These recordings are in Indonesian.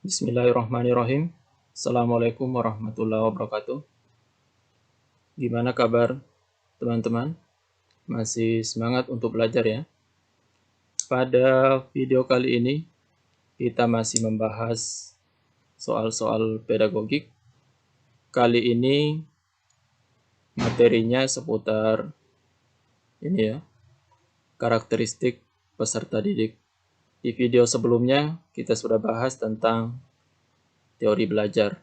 Bismillahirrahmanirrahim. Assalamualaikum warahmatullahi wabarakatuh. Gimana kabar teman-teman? Masih semangat untuk belajar ya? Pada video kali ini kita masih membahas soal-soal pedagogik. Kali ini materinya seputar ini ya, karakteristik peserta didik. Di video sebelumnya kita sudah bahas tentang teori belajar.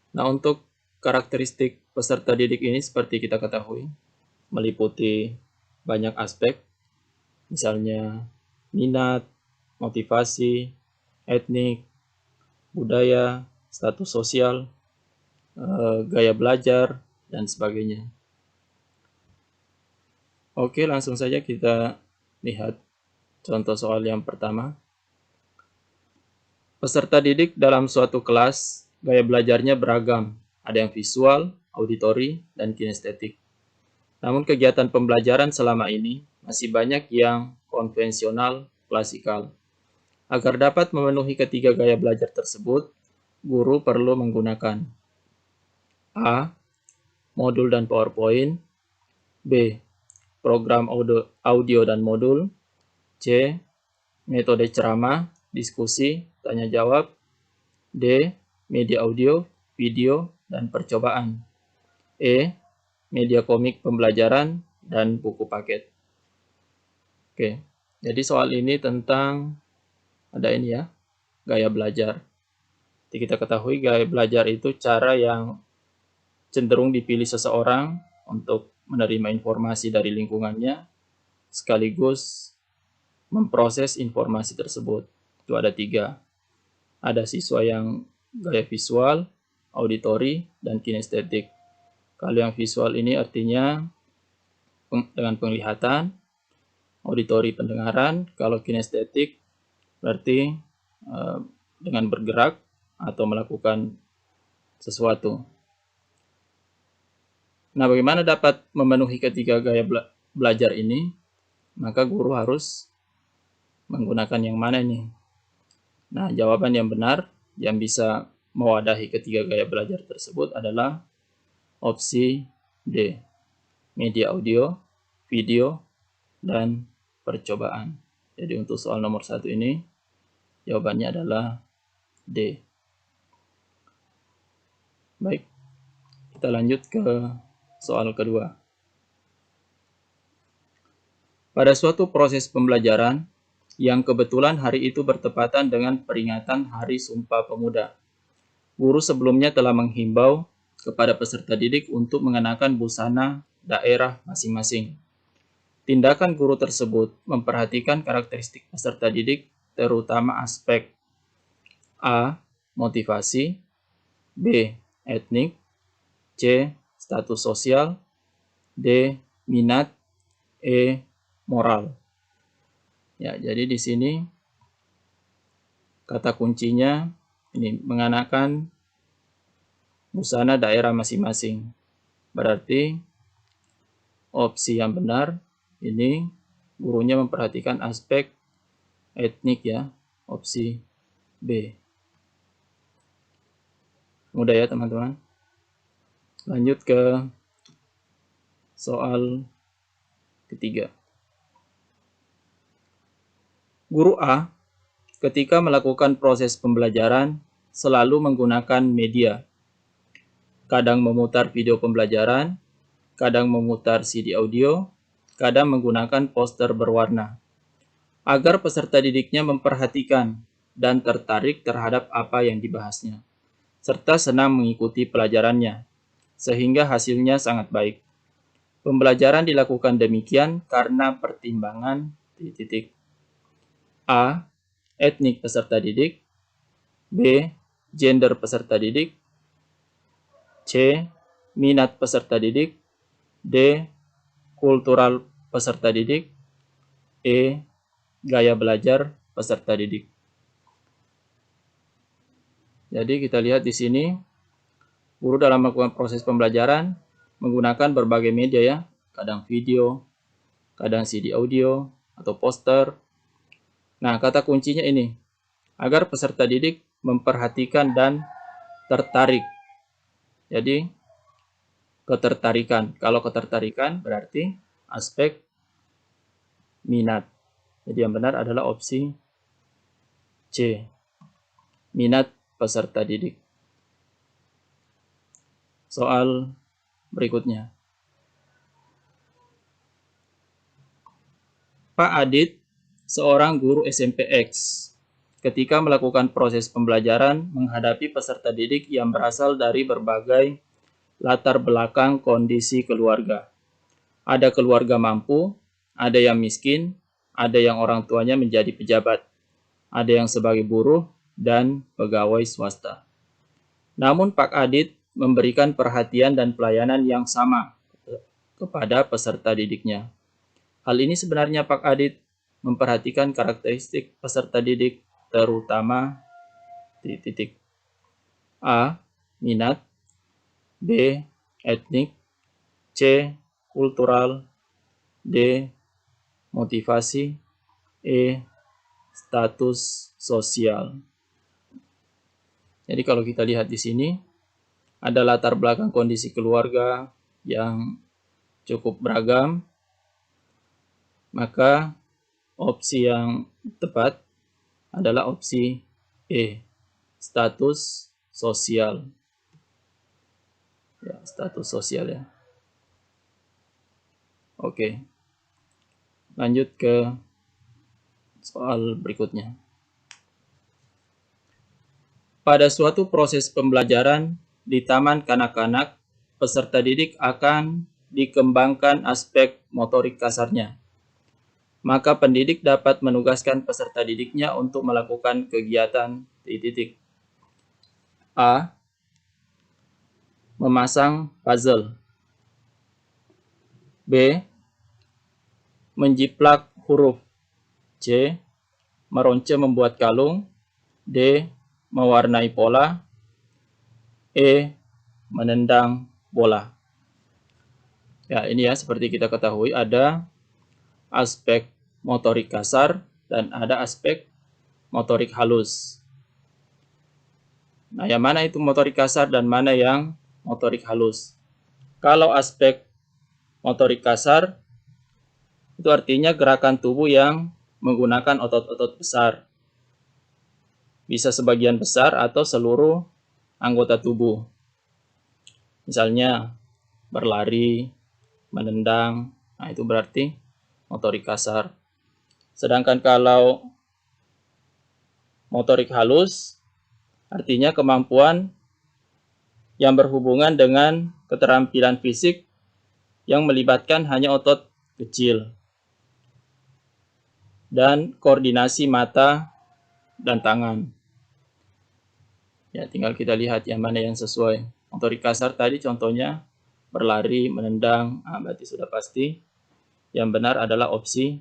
Nah, untuk karakteristik peserta didik ini seperti kita ketahui, meliputi banyak aspek, misalnya minat, motivasi, etnik, budaya, status sosial, gaya belajar, dan sebagainya. Oke, langsung saja kita lihat contoh soal yang pertama. Peserta didik dalam suatu kelas, gaya belajarnya beragam. Ada yang visual, auditori, dan kinestetik. Namun kegiatan pembelajaran selama ini masih banyak yang konvensional, klasikal. Agar dapat memenuhi ketiga gaya belajar tersebut, guru perlu menggunakan A. Modul dan PowerPoint. B. Program audio dan modul. C. Metode ceramah, diskusi, tanya jawab. D. Media audio, video, dan percobaan. E. Media komik pembelajaran dan buku paket. Oke, jadi soal ini tentang ada ini ya, gaya belajar. Jadi kita ketahui gaya belajar itu cara yang cenderung dipilih seseorang untuk menerima informasi dari lingkungannya sekaligus memproses informasi tersebut. Itu ada 3. Ada siswa yang gaya visual, auditori, dan kinestetik. Kalau yang visual ini artinya dengan penglihatan, auditori pendengaran, kalau kinestetik berarti dengan bergerak atau melakukan sesuatu. Nah, bagaimana dapat memenuhi ketiga gaya belajar ini? Maka guru harus menggunakan yang mana nih? Nah, jawaban yang benar yang bisa mewadahi ketiga gaya belajar tersebut adalah opsi D. Media audio, video, dan percobaan. Jadi untuk soal nomor 1 ini, jawabannya adalah D. Baik, kita lanjut ke soal kedua. Pada suatu proses pembelajaran, yang kebetulan hari itu bertepatan dengan peringatan Hari Sumpah Pemuda, guru sebelumnya telah menghimbau kepada peserta didik untuk mengenakan busana daerah masing-masing. Tindakan guru tersebut memperhatikan karakteristik peserta didik, terutama aspek A. Motivasi, B. Etnik, C. Status sosial, D. Minat, E. Moral. Ya, jadi di sini kata kuncinya ini mengenakan busana daerah masing-masing. Berarti opsi yang benar ini gurunya memperhatikan aspek etnik ya, opsi B. Mudah ya teman-teman. Lanjut ke soal ketiga. Guru A ketika melakukan proses pembelajaran selalu menggunakan media. Kadang memutar video pembelajaran, kadang memutar CD audio, kadang menggunakan poster berwarna. Agar peserta didiknya memperhatikan dan tertarik terhadap apa yang dibahasnya, serta senang mengikuti pelajarannya, sehingga hasilnya sangat baik. Pembelajaran dilakukan demikian karena pertimbangan titik. A. Etnik peserta didik. B. Gender peserta didik. C. Minat peserta didik. D. Kultural peserta didik. E. Gaya belajar peserta didik. Jadi kita lihat di sini, guru dalam melakukan proses pembelajaran menggunakan berbagai media ya, kadang video, kadang CD audio, atau poster. Nah, kata kuncinya ini, agar peserta didik memperhatikan dan tertarik. Jadi ketertarikan. Kalau ketertarikan berarti aspek minat. Jadi yang benar adalah opsi C. Minat peserta didik. Soal berikutnya. Pak Adit, seorang guru SMP X, ketika melakukan proses pembelajaran menghadapi peserta didik yang berasal dari berbagai latar belakang kondisi keluarga. Ada keluarga mampu, ada yang miskin, ada yang orang tuanya menjadi pejabat, ada yang sebagai buruh, dan pegawai swasta. Namun Pak Adit memberikan perhatian dan pelayanan yang sama kepada peserta didiknya. Hal ini sebenarnya Pak Adit memperhatikan karakteristik peserta didik terutama titik A. Minat, B. Etnik, C. Kultural, D. Motivasi, E. Status sosial. Jadi kalau kita lihat di sini, ada latar belakang kondisi keluarga yang cukup beragam, maka opsi yang tepat adalah opsi E, status sosial. Ya, status sosial ya. Oke. Lanjut ke soal berikutnya. Pada suatu proses pembelajaran di taman kanak-kanak, peserta didik akan dikembangkan aspek motorik kasarnya. Maka pendidik dapat menugaskan peserta didiknya untuk melakukan kegiatan titik. A. Memasang puzzle. B. Menjiplak huruf. C. Meronce membuat kalung. D. Mewarnai pola. E. Menendang bola. Ya, ini ya seperti kita ketahui ada aspek motorik kasar dan ada aspek motorik halus. Nah, yang mana itu motorik kasar dan mana yang motorik halus? Kalau aspek motorik kasar, itu artinya gerakan tubuh yang menggunakan otot-otot besar. Bisa sebagian besar atau seluruh anggota tubuh. Misalnya berlari, menendang, nah itu berarti motorik kasar. Sedangkan kalau motorik halus, artinya kemampuan yang berhubungan dengan keterampilan fisik yang melibatkan hanya otot kecil dan koordinasi mata dan tangan. Ya, tinggal kita lihat yang mana yang sesuai. Motorik kasar tadi contohnya berlari, menendang, berarti sudah pasti. Yang benar adalah opsi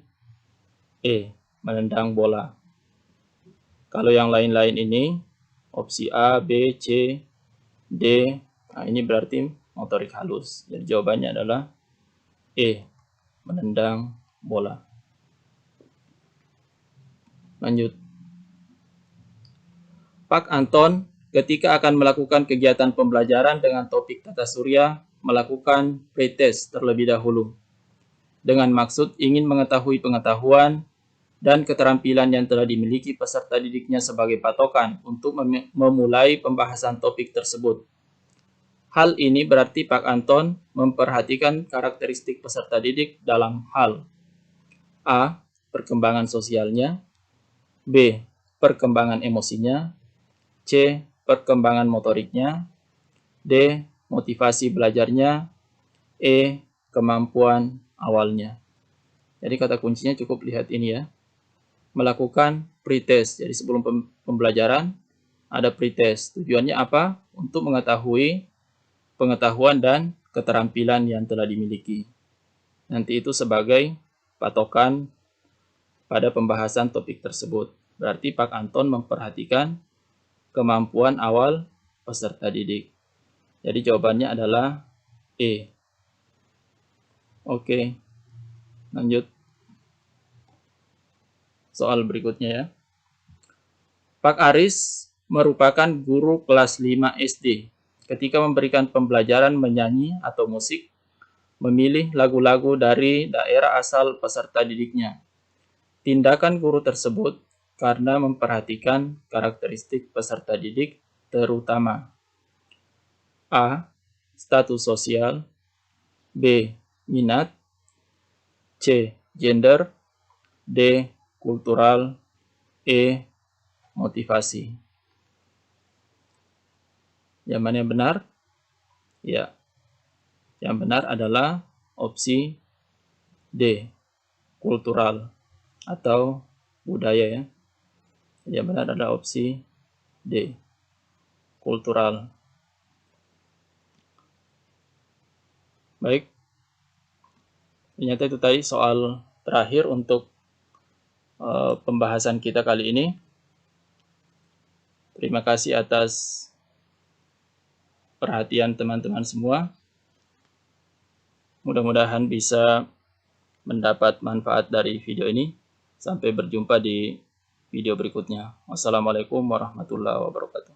E, menendang bola. Kalau yang lain-lain ini, opsi A, B, C, D, nah ini berarti motorik halus. Jadi jawabannya adalah E, menendang bola. Lanjut. Pak Anton ketika akan melakukan kegiatan pembelajaran dengan topik tata surya melakukan pretest terlebih dahulu dengan maksud ingin mengetahui pengetahuan dan keterampilan yang telah dimiliki peserta didiknya sebagai patokan untuk memulai pembahasan topik tersebut. Hal ini berarti Pak Anton memperhatikan karakteristik peserta didik dalam hal A. Perkembangan sosialnya, B. Perkembangan emosinya, C. Perkembangan motoriknya, D. Motivasi belajarnya, E. Kemampuan awalnya. Jadi kata kuncinya cukup lihat ini ya. Melakukan pretest. Jadi sebelum pembelajaran ada pretest. Tujuannya apa? Untuk mengetahui pengetahuan dan keterampilan yang telah dimiliki. Nanti itu sebagai patokan pada pembahasan topik tersebut. Berarti Pak Anton memperhatikan kemampuan awal peserta didik. Jadi jawabannya adalah E. Oke, lanjut. Soal berikutnya ya. Pak Aris merupakan guru kelas 5 SD. Ketika memberikan pembelajaran menyanyi atau musik, memilih lagu-lagu dari daerah asal peserta didiknya. Tindakan guru tersebut karena memperhatikan karakteristik peserta didik, terutama A. Status sosial, B. Minat, C. Gender, D. Kultural, E. Motivasi. Yang mana yang benar? Ya, yang benar adalah opsi D. Kultural atau budaya ya. Yang benar adalah opsi D. Kultural. Baik, ternyata itu tadi soal terakhir untuk pembahasan kita kali ini. Terima kasih atas perhatian teman-teman semua. Mudah-mudahan bisa mendapat manfaat dari video ini. Sampai berjumpa di video berikutnya. Wassalamualaikum warahmatullahi wabarakatuh.